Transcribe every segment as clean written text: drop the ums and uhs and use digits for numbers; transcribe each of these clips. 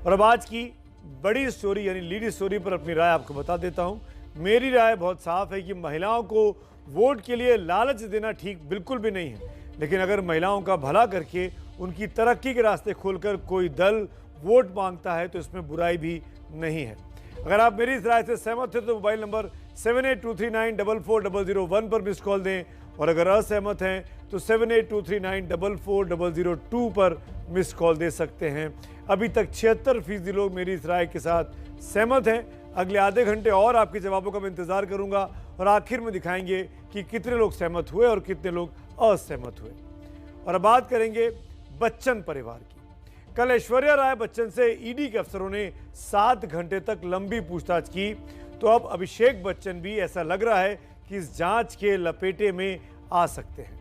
और अब आज की बड़ी स्टोरी यानी लीड स्टोरी पर अपनी राय आपको बता देता हूं। मेरी राय बहुत साफ है कि महिलाओं को वोट के लिए लालच देना ठीक बिल्कुल भी नहीं है, लेकिन अगर महिलाओं का भला करके उनकी तरक्की के रास्ते खोलकर कोई दल वोट मांगता है तो इसमें बुराई भी नहीं है। अगर आप मेरी इस राय से सहमत थे तो मोबाइल नंबर 7823944001 पर मिस कॉल दें, और अगर असहमत हैं तो 7823944002 पर मिस कॉल दे सकते हैं। अभी तक 76% लोग मेरी इस राय के साथ सहमत हैं। अगले आधे घंटे और आपके जवाबों का मैं इंतजार करूंगा और आखिर में दिखाएंगे कि कितने लोग सहमत हुए और कितने लोग असहमत हुए। और अब बात करेंगे बच्चन परिवार की। कल ऐश्वर्या राय बच्चन से ईडी के अफसरों ने 7 घंटे तक लंबी पूछताछ की, तो अब अभिषेक बच्चन भी ऐसा लग रहा है कि इस जांच के लपेटे में आ सकते हैं।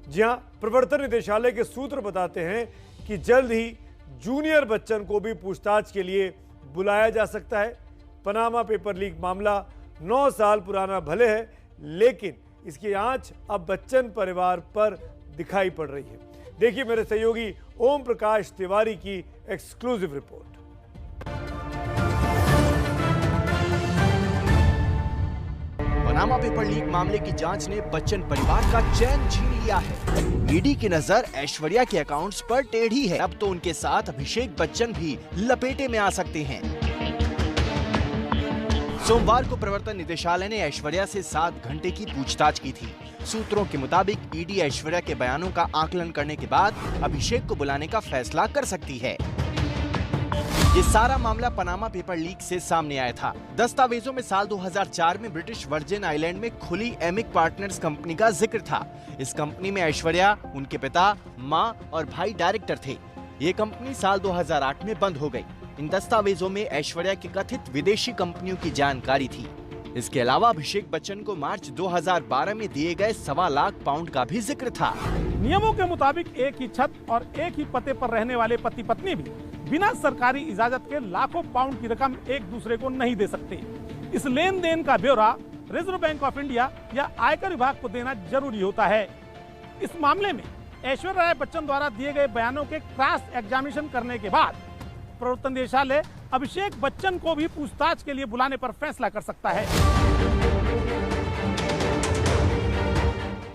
जी हां, प्रवर्तन निदेशालय के सूत्र बताते हैं कि जल्द ही जूनियर बच्चन को भी पूछताछ के लिए बुलाया जा सकता है। पनामा पेपर लीक मामला 9 साल पुराना भले है, लेकिन इसकी आंच अब बच्चन परिवार पर दिखाई पड़ रही है। देखिए मेरे सहयोगी ओम प्रकाश तिवारी की exclusive report. Panama paper leak मामले की जांच ने बच्चन परिवार का चैन छीन लिया है। ईडी की नजर ऐश्वर्या के अकाउंट्स पर टेढ़ी है। अब तो उनके साथ अभिषेक बच्चन भी लपेटे में आ सकते हैं। सोमवार को प्रवर्तन निदेशालय ने ऐश्वर्या से 7 घंटे की पूछताछ की थी। सूत्रों के मुताबिक ईडी ऐश्वर्या के बयानों का आकलन करने के बाद अभिषेक को बुलाने का फैसला कर सकती है। ये सारा मामला पनामा पेपर लीक से सामने आया था। दस्तावेजों में साल 2004 में ब्रिटिश वर्जिन आइलैंड में खुली एमिक पार्टनर्स कंपनी का जिक्र था। इस कंपनी में ऐश्वर्या, उनके पिता, मां और भाई डायरेक्टर थे। ये कंपनी साल 2008 में बंद हो गई। इन दस्तावेजों में ऐश्वर्या की कथित विदेशी कंपनियों की जानकारी थी। इसके अलावा अभिषेक बच्चन को मार्च 2012 में दिए गए 1.25 लाख पाउंड का भी जिक्र था। नियमों के मुताबिक एक ही छत और एक ही पते पर रहने वाले पति पत्नी भी बिना सरकारी इजाजत के लाखों पाउंड की रकम एक दूसरे को नहीं दे सकते। इस लेन देन का ब्यौरा रिजर्व बैंक ऑफ इंडिया या आयकर विभाग को देना जरूरी होता है। इस मामले में ऐश्वर्या राय बच्चन द्वारा दिए गए बयानों के क्रॉस एग्जामिनेशन करने के बाद प्रवर्तन निदेशालय अभिषेक बच्चन को भी पूछताछ के लिए बुलाने पर फैसला कर सकता है।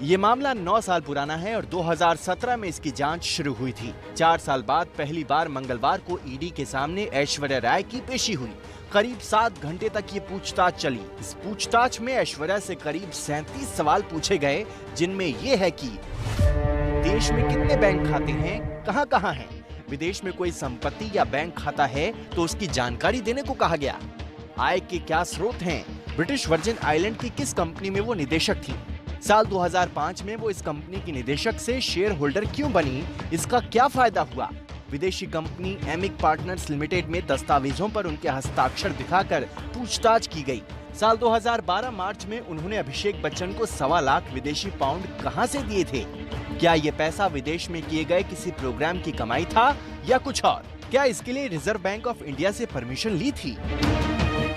ये मामला 9 साल पुराना है और 2017 में इसकी जांच शुरू हुई थी। 4 साल बाद पहली बार मंगलवार को ईडी के सामने ऐश्वर्या राय की पेशी हुई। करीब 7 घंटे तक ये पूछताछ चली। इस पूछताछ में ऐश्वर्या से करीब 37 सवाल पूछे गए, जिनमें ये है कि देश में कितने बैंक खाते हैं, कहां-कहां हैं, विदेश में कोई संपत्ति या बैंक खाता है तो उसकी जानकारी देने को कहा गया, आय के क्या स्रोत हैं, ब्रिटिश वर्जिन आइलैंड की किस कंपनी में वो निदेशक थी, साल 2005 में वो इस कंपनी की निदेशक से शेयर होल्डर क्यों बनी, इसका क्या फायदा हुआ, विदेशी कंपनी एमिक पार्टनर्स लिमिटेड में दस्तावेजों पर उनके हस्ताक्षर दिखाकर पूछताछ की गई। साल 2012 मार्च में उन्होंने अभिषेक बच्चन को 1.25 लाख विदेशी पाउंड कहां से दिए थे, क्या ये पैसा विदेश में किए गए किसी प्रोग्राम की कमाई था या कुछ और, क्या इसके लिए रिजर्व बैंक ऑफ इंडिया से परमिशन ली थी।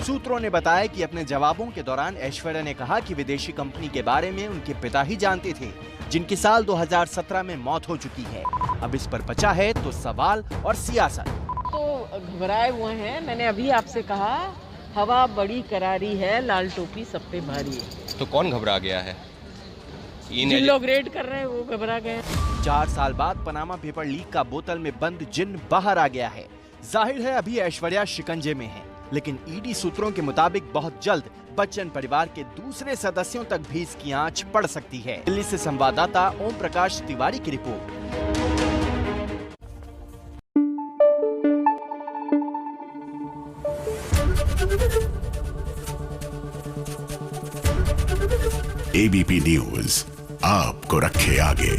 सूत्रों ने बताया कि अपने जवाबों के दौरान ऐश्वर्या ने कहा कि विदेशी कंपनी के बारे में उनके पिता ही जानते थे, जिनकी साल 2017 में मौत हो चुकी है। अब इस पर बचा है तो सवाल और सियासत। तो घबराए हुए हैं। मैंने अभी आपसे कहा हवा बड़ी करारी है, लाल टोपी सब पे भारी है। तो कौन घबरा गया है? जिन लोग रेड कर रहे हैं वो घबरा गए। 4 साल बाद पनामा पेपर लीक का बोतल में बंद जिन बाहर आ गया है। जाहिर है अभी ऐश्वर्या शिकंजे में है, लेकिन ईडी सूत्रों के मुताबिक बहुत जल्द बच्चन परिवार के दूसरे सदस्यों तक भी इसकी आंच पड़ सकती है। दिल्ली से संवाददाता ओम प्रकाश तिवारी की रिपोर्ट। एबीपी न्यूज आपको रखे आगे।